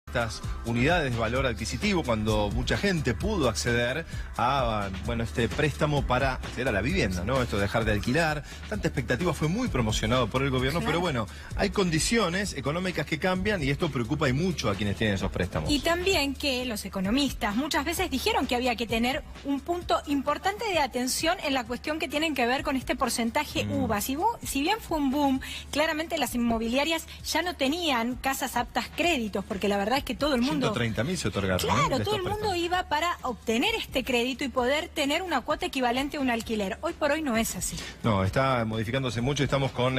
estas unidades de valor adquisitivo cuando mucha gente pudo acceder a este préstamo para acceder a la vivienda, ¿no? Esto de dejar de alquilar. Tanta expectativa, fue muy promocionado por el gobierno, claro. Pero bueno, hay condiciones económicas que cambian y esto preocupa y mucho a quienes tienen esos préstamos. Y también que los economistas muchas veces dijeron que había que tener un punto importante de atención en la cuestión que tienen que ver con este porcentaje UVA. Si bien fue un boom, claramente las inmobiliarias ya no tenían casas aptas créditos, porque la verdad es que todo el mundo... 130.000 se otorgaron. Claro, todo el mundo iba para obtener este crédito y poder tener una cuota equivalente a un alquiler. Hoy por hoy no es así. No, está modificándose mucho. Estamos con,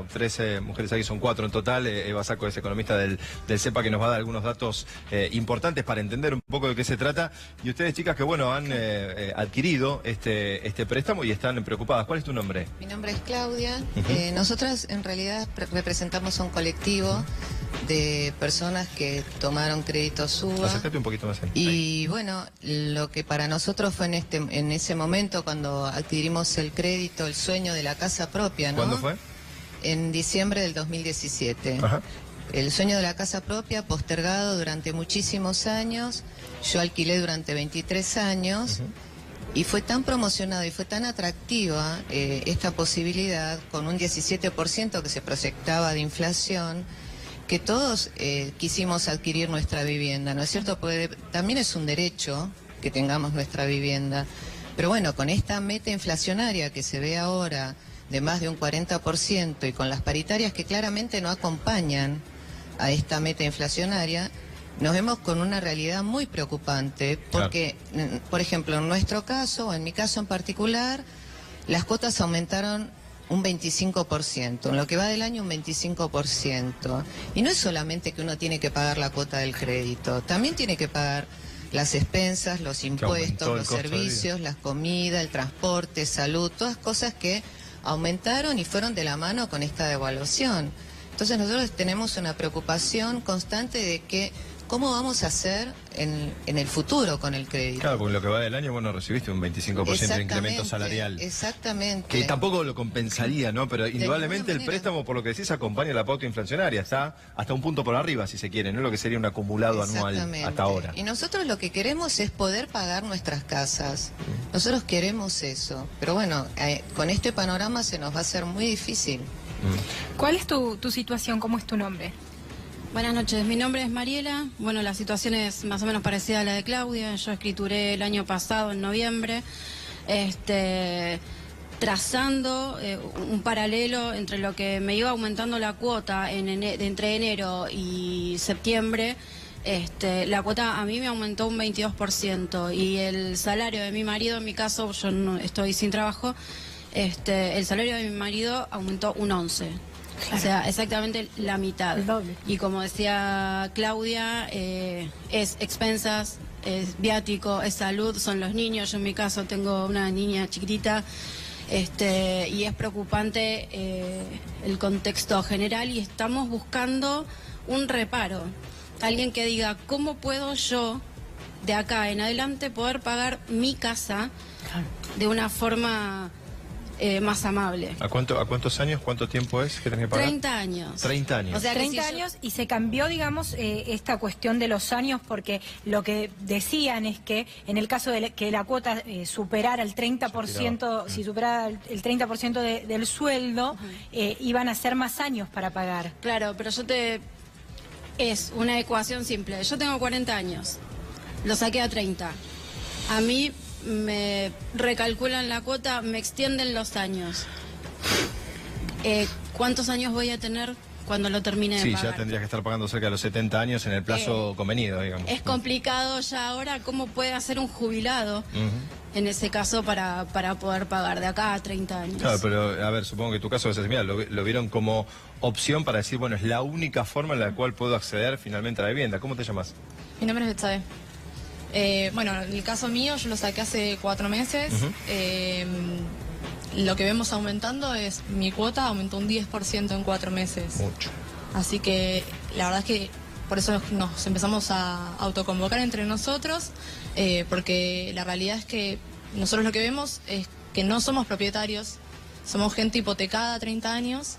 13 mujeres aquí, son 4 en total. Eva Sacco es economista del CEPA, que nos va a dar algunos datos importantes para entender un poco de qué se trata. Y ustedes, chicas, que han adquirido este préstamo y están preocupadas. ¿Cuál es tu nombre? Mi nombre es Claudia. Nosotras en realidad representamos a un colectivo de personas que tomaron créditos UVA. Acércate un poquito más. Y bueno, lo que para nosotros fue en ese momento cuando adquirimos el crédito, el sueño de la casa propia, ¿no? ¿Cuándo fue? En diciembre del 2017. Ajá. El sueño de la casa propia postergado durante muchísimos años. Yo alquilé durante 23 años. Y fue tan promocionado y fue tan atractiva esta posibilidad, con un 17% que se proyectaba de inflación, que todos quisimos adquirir nuestra vivienda, ¿no es cierto? Porque también es un derecho que tengamos nuestra vivienda. Pero bueno, con esta meta inflacionaria que se ve ahora de más de un 40% y con las paritarias que claramente no acompañan a esta meta inflacionaria, nos vemos con una realidad muy preocupante porque, por ejemplo, en nuestro caso, o en mi caso en particular, las cuotas aumentaron un 25%, en lo que va del año un 25%. Y no es solamente que uno tiene que pagar la cuota del crédito, también tiene que pagar las expensas, los impuestos, los servicios, la comida, el transporte, salud, todas cosas que aumentaron y fueron de la mano con esta devaluación. Entonces nosotros tenemos una preocupación constante de que ¿cómo vamos a hacer en el futuro con el crédito? Claro, porque lo que va del año, recibiste un 25% de incremento salarial. Exactamente. Que tampoco lo compensaría, ¿no? Pero indudablemente el préstamo, por lo que decís, acompaña la pauta inflacionaria. Está hasta un punto por arriba, si se quiere, ¿no? Lo que sería un acumulado anual hasta ahora. Y nosotros lo que queremos es poder pagar nuestras casas. Nosotros queremos eso. Pero bueno, con este panorama se nos va a hacer muy difícil. ¿Cuál es tu situación? ¿Cómo es tu nombre? Buenas noches, mi nombre es Mariela. Bueno, la situación es más o menos parecida a la de Claudia. Yo escrituré el año pasado, en noviembre, trazando un paralelo entre lo que me iba aumentando la cuota entre enero y septiembre. La cuota a mí me aumentó un 22% y el salario de mi marido, en mi caso, yo no estoy sin trabajo, el salario de mi marido aumentó un 11%. Claro. O sea, exactamente la mitad. El doble. Y como decía Claudia, es expensas, es viático, es salud, son los niños. Yo en mi caso tengo una niña chiquitita, y es preocupante el contexto general y estamos buscando un reparo. Alguien que diga, ¿cómo puedo yo, de acá en adelante, poder pagar mi casa de una forma más amable? ¿A cuántos años, cuánto tiempo es que tenés que pagar? 30 años. 30 años. O sea, 30 años y se cambió, digamos, esta cuestión de los años, porque lo que decían es que en el caso de que la cuota superara el 30%, si superara el 30% del sueldo, iban a ser más años para pagar. Claro, pero es una ecuación simple. Yo tengo 40 años, lo saqué a 30. A mí me recalculan la cuota, me extienden los años. ¿Cuántos años voy a tener cuando lo termine de pagar? Sí, ya tendrías que estar pagando cerca de los 70 años en el plazo convenido, digamos. Es complicado ya ahora. ¿Cómo puede hacer un jubilado en ese caso para poder pagar de acá a 30 años? Claro, pero a ver, supongo que tu caso es similar. Lo vieron como opción para decir, bueno, es la única forma en la cual puedo acceder finalmente a la vivienda. ¿Cómo te llamas? Mi nombre es Betsabe. Bueno, en el caso mío yo lo saqué hace 4 meses. Lo que vemos aumentando es, mi cuota aumentó un 10% en 4 meses. Mucho. Así que la verdad es que por eso nos empezamos a autoconvocar entre nosotros, porque la realidad es que nosotros lo que vemos es que no somos propietarios, somos gente hipotecada a 30 años,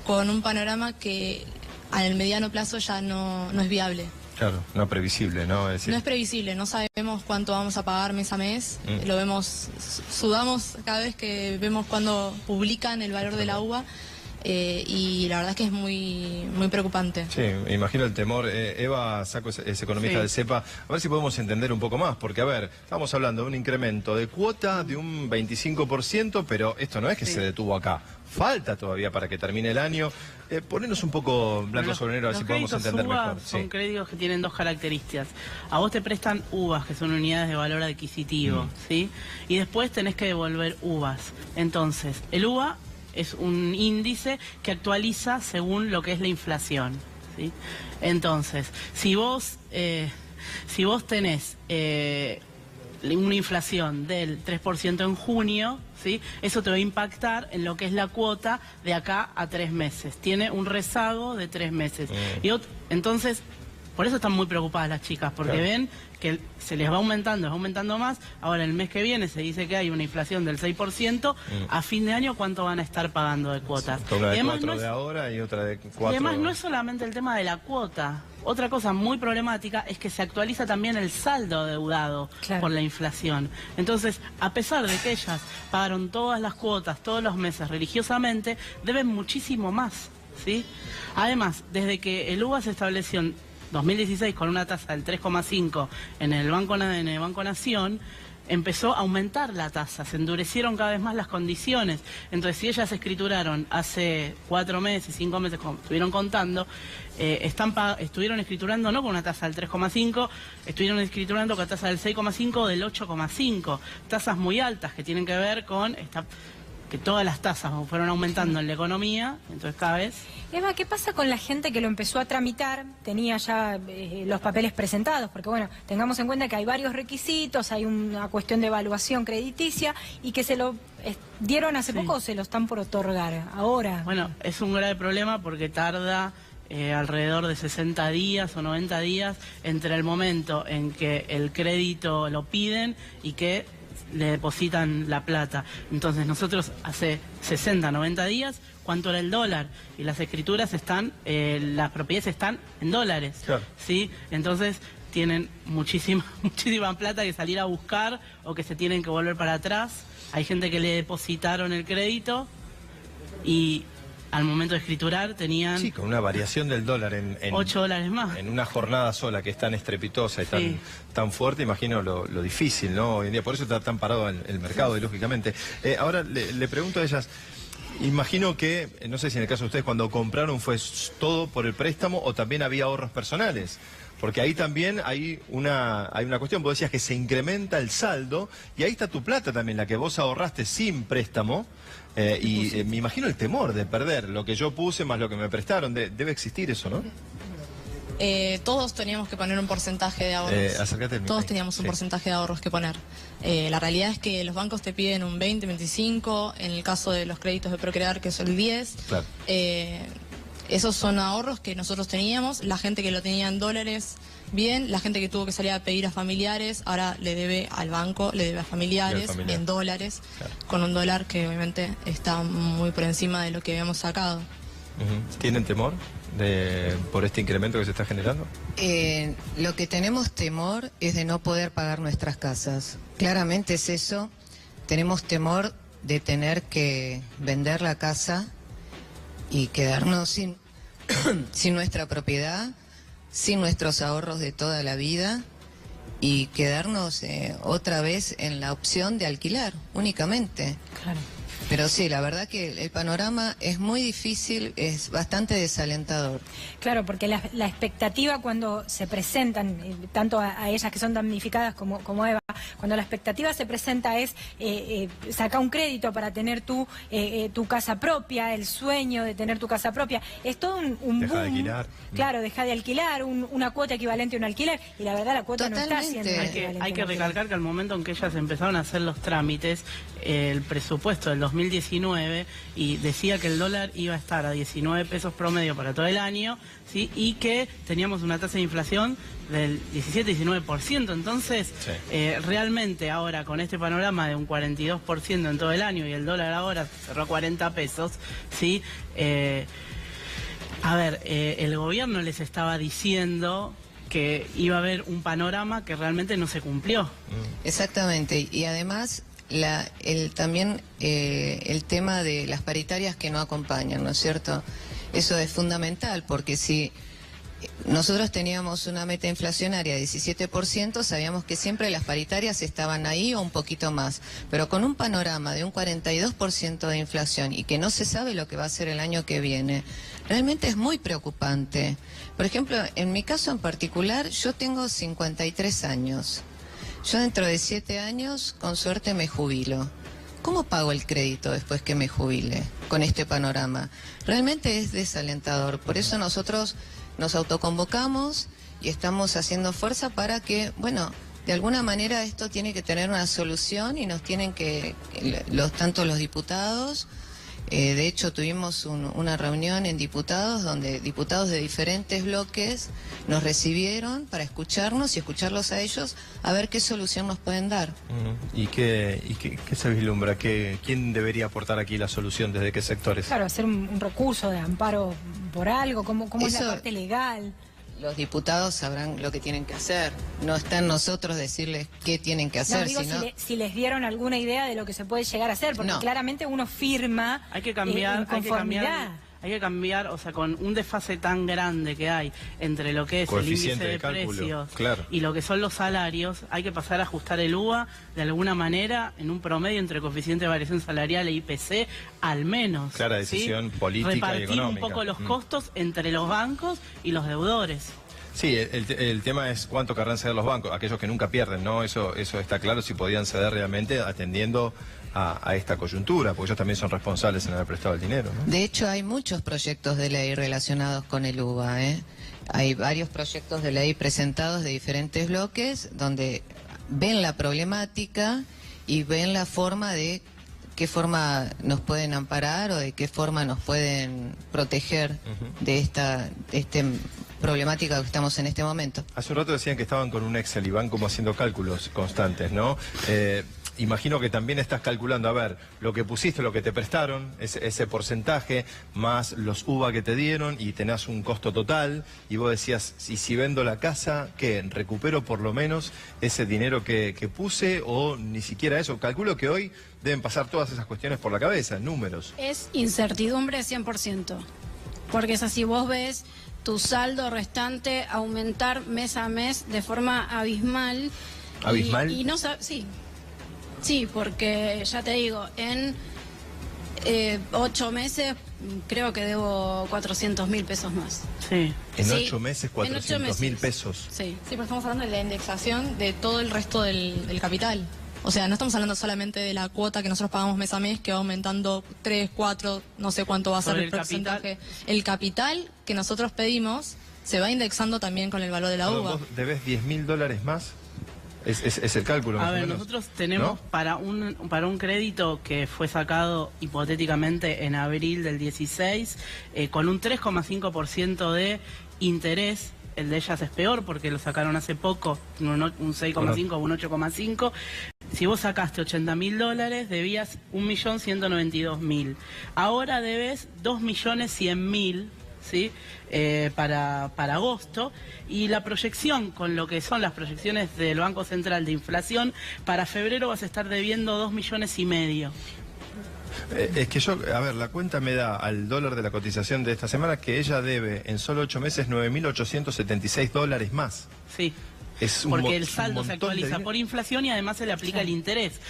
con un panorama que al mediano plazo ya no es viable. Claro, no previsible, ¿no? Es decir, No es previsible, no sabemos cuánto vamos a pagar mes a mes. Lo vemos, sudamos cada vez que vemos cuando publican el valor de la uva. Y la verdad es que es muy preocupante. sí, me imagino el temor. Eva Sacco es economista del CEPA. A ver si podemos entender un poco más, porque, a ver, estamos hablando de un incremento de cuota de un 25%, pero esto no es que se detuvo acá. Falta todavía para que termine el año. Ponernos un poco blanco sobre negro, a ver si podemos entender mejor. Son créditos que tienen dos características. A vos te prestan uvas, que son unidades de valor adquisitivo, ¿sí? Y después tenés que devolver uvas. Entonces, el uva es un índice que actualiza según lo que es la inflación, ¿sí? Entonces, si vos tenés una inflación del 3% en junio, ¿sí? Eso te va a impactar en lo que es la cuota de acá a 3 meses. Tiene un rezago de 3 meses. Entonces, por eso están muy preocupadas las chicas, porque ven que se les va aumentando más. Ahora, el mes que viene se dice que hay una inflación del 6%. A fin de año, ¿cuánto van a estar pagando de cuotas? Una de 4 de ahora y otra de 4. Y además no es solamente el tema de la cuota. Otra cosa muy problemática es que se actualiza también el saldo deudado por la inflación. Entonces, a pesar de que ellas pagaron todas las cuotas todos los meses religiosamente, deben muchísimo más, ¿sí? Además, desde que el UVA se estableció en 2016 con una tasa del 3,5 en el Banco Nación, empezó a aumentar la tasa, se endurecieron cada vez más las condiciones. Entonces, si ellas escrituraron hace 4 meses, 5 meses, como estuvieron contando, estuvieron escriturando no con una tasa del 3,5, estuvieron escriturando con la tasa del 6,5 o del 8,5, tasas muy altas que tienen que ver con que todas las tasas fueron aumentando en la economía, entonces cada vez... Eva, ¿qué pasa con la gente que lo empezó a tramitar, tenía ya los papeles presentados? Porque bueno, tengamos en cuenta que hay varios requisitos, hay una cuestión de evaluación crediticia y que se lo dieron hace poco o se lo están por otorgar ahora. Bueno, es un grave problema porque tarda alrededor de 60 días o 90 días entre el momento en que el crédito lo piden y que le depositan la plata. Entonces nosotros hace 60, 90 días, ¿cuánto era el dólar? Y las escrituras están, las propiedades están en dólares, ¿sí? Entonces tienen muchísima plata que salir a buscar o que se tienen que volver para atrás. Hay gente que le depositaron el crédito y al momento de escriturar tenían... Sí, con una variación del dólar en $8 más. En una jornada sola que es tan estrepitosa y tan fuerte, imagino lo difícil, ¿no? Hoy en día, por eso está tan parado el mercado, y lógicamente. Ahora le pregunto a ellas, imagino que, no sé si en el caso de ustedes, cuando compraron fue todo por el préstamo o también había ahorros personales. Porque ahí también hay una cuestión, vos decías que se incrementa el saldo y ahí está tu plata también, la que vos ahorraste sin préstamo. Me imagino el temor de perder lo que yo puse más lo que me prestaron. Debe existir eso, ¿no? Todos teníamos que poner un porcentaje de ahorros. Acércate al micrófono. Todos teníamos un porcentaje de ahorros que poner. La realidad es que los bancos te piden un 20, 25, en el caso de los créditos de Procrear, que es el 10. Claro. Esos son ahorros que nosotros teníamos. La gente que lo tenía en dólares, bien. La gente que tuvo que salir a pedir a familiares, ahora le debe al banco, le debe a familiares en dólares, con un dólar que obviamente está muy por encima de lo que habíamos sacado. ¿Tienen temor por este incremento que se está generando? Lo que tenemos temor es de no poder pagar nuestras casas. Claramente es eso. Tenemos temor de tener que vender la casa y quedarnos sin nuestra propiedad, sin nuestros ahorros de toda la vida y quedarnos otra vez en la opción de alquilar únicamente. Claro. Pero sí, la verdad que el panorama es muy difícil, es bastante desalentador. Claro, porque la expectativa cuando se presentan, tanto a ellas que son damnificadas como Eva, cuando la expectativa se presenta es sacar un crédito para tener tu casa propia, el sueño de tener tu casa propia. Es todo un boom. Deja de alquilar. Claro, deja de alquilar, una cuota equivalente a un alquiler, y la verdad la cuota no está siendo equivalente. Hay que recalcar que al momento en que ellas empezaron a hacer los trámites, el presupuesto del 2019 y decía que el dólar iba a estar a 19 pesos promedio para todo el año, ¿sí? Y que teníamos una tasa de inflación del 17-19%. Entonces, realmente ahora con este panorama de un 42% en todo el año y el dólar ahora cerró a 40 pesos, ¿sí? El gobierno les estaba diciendo que iba a haber un panorama que realmente no se cumplió. Exactamente, y además también el tema de las paritarias que no acompañan, ¿no es cierto? Eso es fundamental, porque si nosotros teníamos una meta inflacionaria de 17%, sabíamos que siempre las paritarias estaban ahí o un poquito más, pero con un panorama de un 42% de inflación y que no se sabe lo que va a ser el año que viene, realmente es muy preocupante. Por ejemplo, en mi caso en particular, yo tengo 53 años. Yo dentro de 7 años, con suerte, me jubilo. ¿Cómo pago el crédito después que me jubile con este panorama? Realmente es desalentador. Por eso nosotros nos autoconvocamos y estamos haciendo fuerza para que, bueno, de alguna manera esto tiene que tener una solución y nos tienen que, tanto los diputados, de hecho tuvimos una reunión en diputados donde diputados de diferentes bloques nos recibieron para escucharnos y escucharlos a ellos a ver qué solución nos pueden dar. ¿Y qué se vislumbra? ¿Quién debería aportar aquí la solución? ¿Desde qué sectores? Claro, hacer un recurso de amparo por algo, ¿cómo es la parte legal? Los diputados sabrán lo que tienen que hacer. No está en nosotros decirles qué tienen que hacer. No, digo, si les dieron alguna idea de lo que se puede llegar a hacer, porque claramente uno firma. Hay que cambiar, hay que cambiar, o sea, con un desfase tan grande que hay entre lo que es el índice de precios y lo que son los salarios, hay que pasar a ajustar el UVA de alguna manera en un promedio entre coeficiente de variación salarial e IPC, al menos. Clara decisión política Repartir y económica. un poco los costos entre los bancos y los deudores. Sí, el tema es cuánto querrán ceder los bancos, aquellos que nunca pierden, ¿no? Eso está claro, si podían ceder realmente atendiendo a esta coyuntura, porque ellos también son responsables en haber prestado el dinero, ¿no? De hecho, hay muchos proyectos de ley relacionados con el UVA, ¿eh? Hay varios proyectos de ley presentados de diferentes bloques donde ven la problemática y ven la forma de qué forma nos pueden amparar o de qué forma nos pueden proteger de esta problemática que estamos en este momento. Hace un rato decían que estaban con un Excel y van como haciendo cálculos constantes, ¿no? Imagino que también estás calculando, a ver, lo que pusiste, lo que te prestaron, ese porcentaje, más los UVA que te dieron y tenés un costo total, y vos decías, si vendo la casa, ¿qué? ¿Recupero por lo menos ese dinero que puse o ni siquiera eso? Calculo que hoy deben pasar todas esas cuestiones por la cabeza, números. Es incertidumbre 100%, porque es así, vos ves tu saldo restante aumentar mes a mes de forma abismal. ¿Abismal? Y no sabes, sí, porque ya te digo, en 8 meses creo que debo 400.000 pesos más. Sí. En 8 meses 400.000 pesos. Sí, pero estamos hablando de la indexación de todo el resto del capital. O sea, no estamos hablando solamente de la cuota que nosotros pagamos mes a mes, que va aumentando 3, 4, no sé cuánto va a ser el porcentaje. El capital que nosotros pedimos se va indexando también con el valor de la uva. ¿Vos debés $10.000 más? Es el cálculo, más a ver, o menos. Nosotros tenemos, ¿no? para un crédito que fue sacado hipotéticamente en abril del 16, con un 3,5% de interés. El de ellas es peor porque lo sacaron hace poco, un 6,5 o un 8,5. Si vos sacaste $80.000, debías 1.192.000. Ahora debes 2.100.000, ¿sí? Para agosto. Y la proyección, con lo que son las proyecciones del Banco Central de inflación, para febrero vas a estar debiendo 2,5 millones. Es que yo, a ver, la cuenta me da al dólar de la cotización de esta semana que ella debe en solo 8 meses $9.876 más. Sí, porque el saldo se actualiza por inflación y además se le aplica el interés.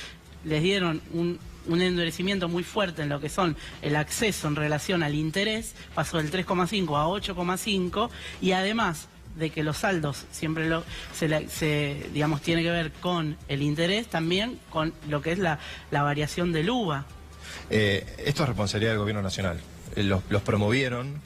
Les dieron un endurecimiento muy fuerte en lo que son el acceso en relación al interés, pasó del 3,5 a 8,5 y además de que los saldos siempre digamos, tiene que ver con el interés, también con lo que es la variación del UVA. Esto es responsabilidad del gobierno nacional. Los promovieron,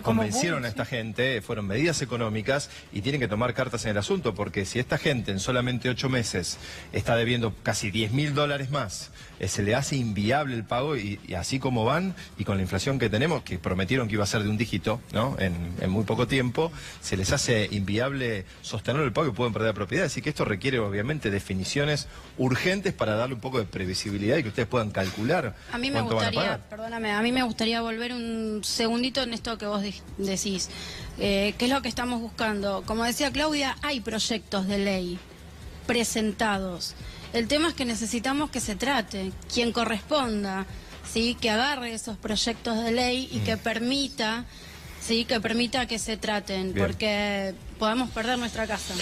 convencieron a esta gente, fueron medidas económicas y tienen que tomar cartas en el asunto, porque si esta gente en solamente 8 meses está debiendo casi $10.000 más, se le hace inviable el pago y así como van, y con la inflación que tenemos, que prometieron que iba a ser de un dígito, ¿no? En muy poco tiempo, se les hace inviable sostener el pago y pueden perder propiedad. Así que esto requiere obviamente definiciones urgentes para darle un poco de previsibilidad y que ustedes puedan calcular cuánto van a pagar. Perdóname, a mí me gustaría gustaría volver un segundito en esto que vos decís. ¿Qué es lo que estamos buscando? Como decía Claudia, hay proyectos de ley presentados. El tema es que necesitamos que se trate, quien corresponda, ¿sí? Que agarre esos proyectos de ley y que permita, ¿sí? Que permita que se traten, porque podemos perder nuestra casa.